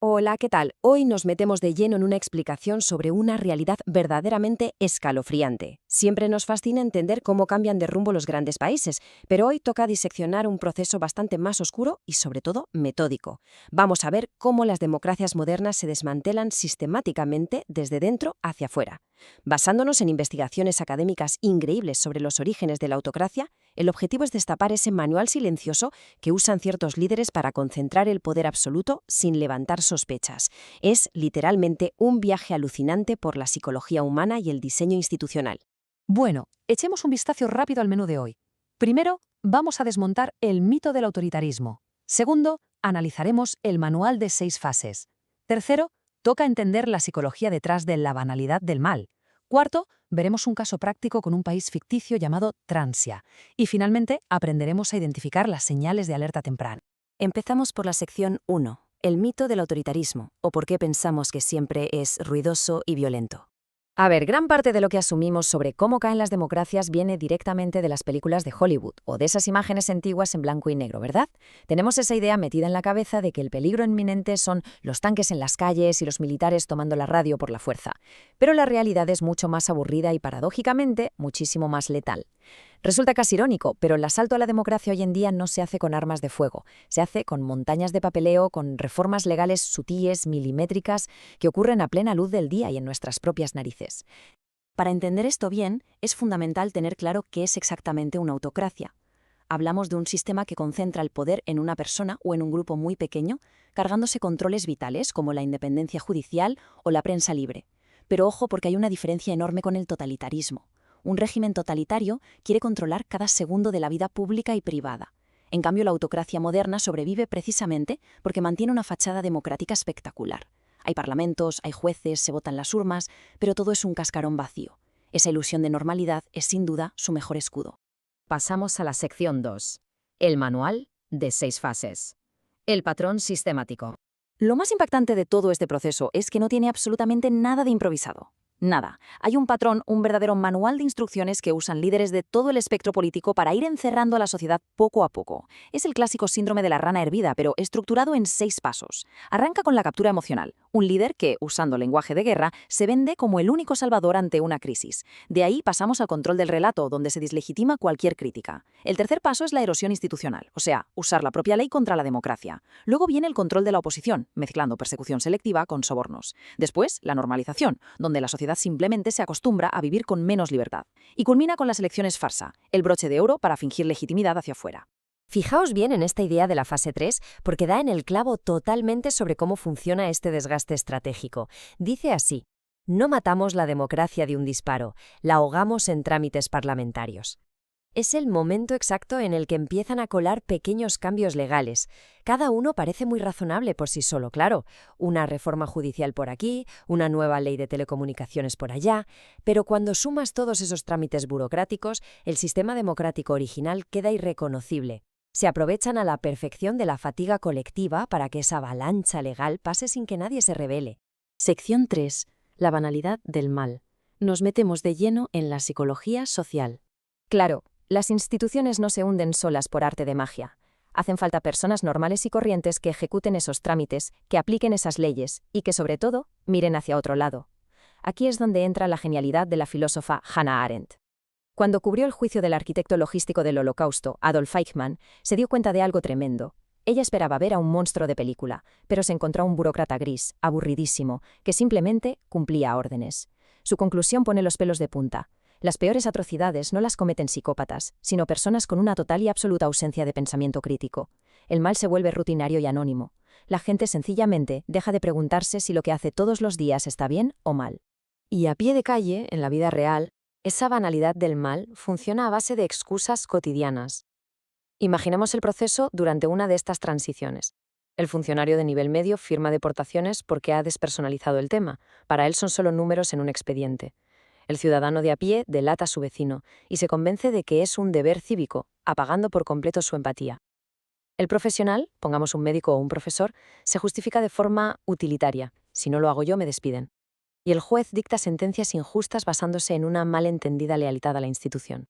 Hola, ¿qué tal? Hoy nos metemos de lleno en una explicación sobre una realidad verdaderamente escalofriante. Siempre nos fascina entender cómo cambian de rumbo los grandes países, pero hoy toca diseccionar un proceso bastante más oscuro y, sobre todo, metódico. Vamos a ver cómo las democracias modernas se desmantelan sistemáticamente desde dentro hacia afuera. Basándonos en investigaciones académicas increíbles sobre los orígenes de la autocracia, el objetivo es destapar ese manual silencioso que usan ciertos líderes para concentrar el poder absoluto sin levantar sospechas. Es literalmente un viaje alucinante por la psicología humana y el diseño institucional. Bueno, echemos un vistazo rápido al menú de hoy. Primero, vamos a desmontar el mito del autoritarismo. Segundo, analizaremos el manual de 6 fases. Tercero, toca entender la psicología detrás de la banalidad del mal. Cuarto, veremos un caso práctico con un país ficticio llamado Transia. Y finalmente, aprenderemos a identificar las señales de alerta temprana. Empezamos por la sección 1, el mito del autoritarismo, o por qué pensamos que siempre es ruidoso y violento. A ver, gran parte de lo que asumimos sobre cómo caen las democracias viene directamente de las películas de Hollywood o de esas imágenes antiguas en blanco y negro, ¿verdad? Tenemos esa idea metida en la cabeza de que el peligro inminente son los tanques en las calles y los militares tomando la radio por la fuerza. Pero la realidad es mucho más aburrida y, paradójicamente, muchísimo más letal. Resulta casi irónico, pero el asalto a la democracia hoy en día no se hace con armas de fuego, se hace con montañas de papeleo, con reformas legales sutiles, milimétricas, que ocurren a plena luz del día y en nuestras propias narices. Para entender esto bien, es fundamental tener claro qué es exactamente una autocracia. Hablamos de un sistema que concentra el poder en una persona o en un grupo muy pequeño, cargándose controles vitales como la independencia judicial o la prensa libre. Pero ojo, porque hay una diferencia enorme con el totalitarismo. Un régimen totalitario quiere controlar cada segundo de la vida pública y privada. En cambio, la autocracia moderna sobrevive precisamente porque mantiene una fachada democrática espectacular. Hay parlamentos, hay jueces, se votan las urnas, pero todo es un cascarón vacío. Esa ilusión de normalidad es sin duda su mejor escudo. Pasamos a la sección 2. El manual de 6 fases. El patrón sistemático. Lo más impactante de todo este proceso es que no tiene absolutamente nada de improvisado. Nada. Hay un patrón, un verdadero manual de instrucciones que usan líderes de todo el espectro político para ir encerrando a la sociedad poco a poco. Es el clásico síndrome de la rana hervida, pero estructurado en 6 pasos. Arranca con la captura emocional. Un líder que, usando lenguaje de guerra, se vende como el único salvador ante una crisis. De ahí pasamos al control del relato, donde se deslegitima cualquier crítica. El tercer paso es la erosión institucional, o sea, usar la propia ley contra la democracia. Luego viene el control de la oposición, mezclando persecución selectiva con sobornos. Después, la normalización, donde la sociedad simplemente se acostumbra a vivir con menos libertad. Y culmina con las elecciones farsa, el broche de oro para fingir legitimidad hacia afuera. Fijaos bien en esta idea de la fase 3, porque da en el clavo totalmente sobre cómo funciona este desgaste estratégico. Dice así: no matamos la democracia de un disparo, la ahogamos en trámites parlamentarios. Es el momento exacto en el que empiezan a colar pequeños cambios legales. Cada uno parece muy razonable por sí solo, claro. Una reforma judicial por aquí, una nueva ley de telecomunicaciones por allá. Pero cuando sumas todos esos trámites burocráticos, el sistema democrático original queda irreconocible. Se aprovechan a la perfección de la fatiga colectiva para que esa avalancha legal pase sin que nadie se rebele. Sección 3. La banalidad del mal. Nos metemos de lleno en la psicología social. Claro, las instituciones no se hunden solas por arte de magia. Hacen falta personas normales y corrientes que ejecuten esos trámites, que apliquen esas leyes y que, sobre todo, miren hacia otro lado. Aquí es donde entra la genialidad de la filósofa Hannah Arendt. Cuando cubrió el juicio del arquitecto logístico del Holocausto, Adolf Eichmann, se dio cuenta de algo tremendo. Ella esperaba ver a un monstruo de película, pero se encontró a un burócrata gris, aburridísimo, que simplemente cumplía órdenes. Su conclusión pone los pelos de punta. Las peores atrocidades no las cometen psicópatas, sino personas con una total y absoluta ausencia de pensamiento crítico. El mal se vuelve rutinario y anónimo. La gente sencillamente deja de preguntarse si lo que hace todos los días está bien o mal. Y a pie de calle, en la vida real, esa banalidad del mal funciona a base de excusas cotidianas. Imaginemos el proceso durante una de estas transiciones. El funcionario de nivel medio firma deportaciones porque ha despersonalizado el tema. Para él son solo números en un expediente. El ciudadano de a pie delata a su vecino y se convence de que es un deber cívico, apagando por completo su empatía. El profesional, pongamos un médico o un profesor, se justifica de forma utilitaria. Si no lo hago yo, me despiden. Y el juez dicta sentencias injustas basándose en una malentendida lealtad a la institución.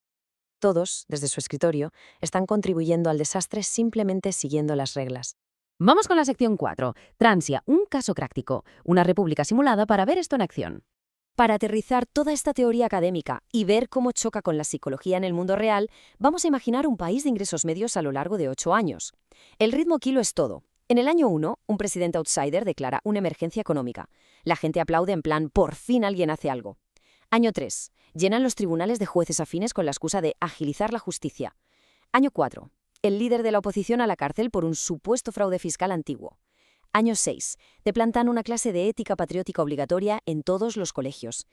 Todos, desde su escritorio, están contribuyendo al desastre simplemente siguiendo las reglas. Vamos con la sección 4. Transia, un caso práctico, una república simulada para ver esto en acción. Para aterrizar toda esta teoría académica y ver cómo choca con la psicología en el mundo real, vamos a imaginar un país de ingresos medios a lo largo de 8 años. El ritmo aquí lo es todo. En el año 1, un presidente outsider declara una emergencia económica. La gente aplaude en plan, por fin alguien hace algo. Año 3. Llenan los tribunales de jueces afines con la excusa de agilizar la justicia. Año 4. El líder de la oposición a la cárcel por un supuesto fraude fiscal antiguo. Año 6. Te plantan una clase de ética patriótica obligatoria en todos los colegios.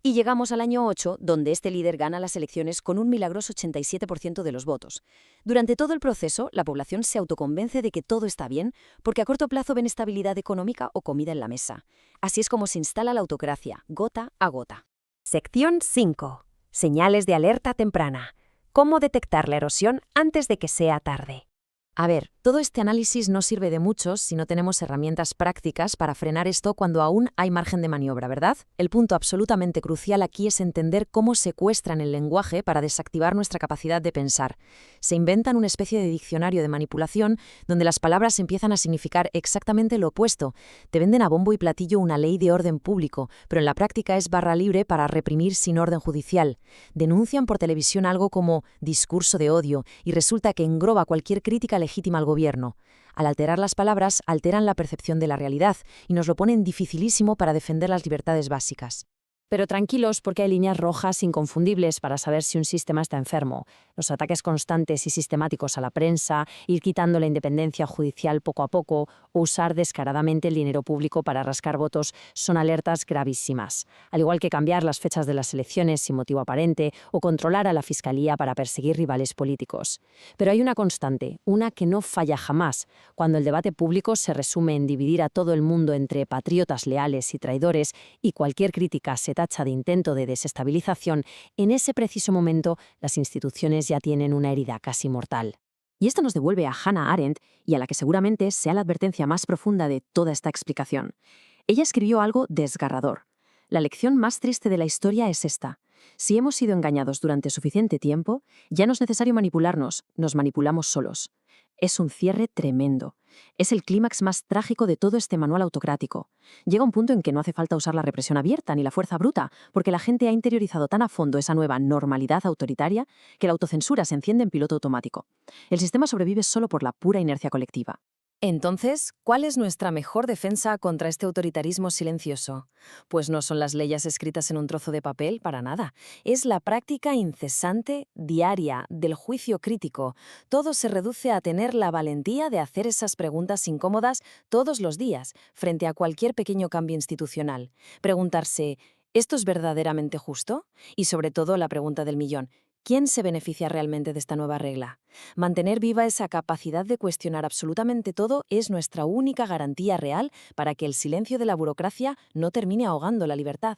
Y llegamos al año 8, donde este líder gana las elecciones con un milagroso 87% de los votos. Durante todo el proceso, la población se autoconvence de que todo está bien, porque a corto plazo ven estabilidad económica o comida en la mesa. Así es como se instala la autocracia, gota a gota. Sección 5. Señales de alerta temprana. ¿Cómo detectar la erosión antes de que sea tarde? A ver, todo este análisis no sirve de mucho si no tenemos herramientas prácticas para frenar esto cuando aún hay margen de maniobra, ¿verdad? El punto absolutamente crucial aquí es entender cómo secuestran el lenguaje para desactivar nuestra capacidad de pensar. Se inventan una especie de diccionario de manipulación donde las palabras empiezan a significar exactamente lo opuesto. Te venden a bombo y platillo una ley de orden público, pero en la práctica es barra libre para reprimir sin orden judicial. Denuncian por televisión algo como discurso de odio y resulta que engloba cualquier crítica legítima al gobierno. Al alterar las palabras, alteran la percepción de la realidad y nos lo ponen dificilísimo para defender las libertades básicas. Pero tranquilos, porque hay líneas rojas inconfundibles para saber si un sistema está enfermo. Los ataques constantes y sistemáticos a la prensa, ir quitando la independencia judicial poco a poco o usar descaradamente el dinero público para rascar votos son alertas gravísimas. Al igual que cambiar las fechas de las elecciones sin motivo aparente o controlar a la fiscalía para perseguir rivales políticos. Pero hay una constante, una que no falla jamás, cuando el debate público se resume en dividir a todo el mundo entre patriotas leales y traidores y cualquier crítica se tacha de intento de desestabilización, en ese preciso momento las instituciones ya tienen una herida casi mortal. Y esto nos devuelve a Hannah Arendt y a la que seguramente sea la advertencia más profunda de toda esta explicación. Ella escribió algo desgarrador. La lección más triste de la historia es esta. Si hemos sido engañados durante suficiente tiempo, ya no es necesario manipularnos, nos manipulamos solos. Es un cierre tremendo. Es el clímax más trágico de todo este manual autocrático. Llega un punto en que no hace falta usar la represión abierta ni la fuerza bruta, porque la gente ha interiorizado tan a fondo esa nueva normalidad autoritaria que la autocensura se enciende en piloto automático. El sistema sobrevive solo por la pura inercia colectiva. Entonces, ¿cuál es nuestra mejor defensa contra este autoritarismo silencioso? Pues no son las leyes escritas en un trozo de papel, para nada. Es la práctica incesante, diaria, del juicio crítico. Todo se reduce a tener la valentía de hacer esas preguntas incómodas todos los días, frente a cualquier pequeño cambio institucional. Preguntarse, ¿esto es verdaderamente justo? Y sobre todo la pregunta del millón. ¿Quién se beneficia realmente de esta nueva regla? Mantener viva esa capacidad de cuestionar absolutamente todo es nuestra única garantía real para que el silencio de la burocracia no termine ahogando la libertad.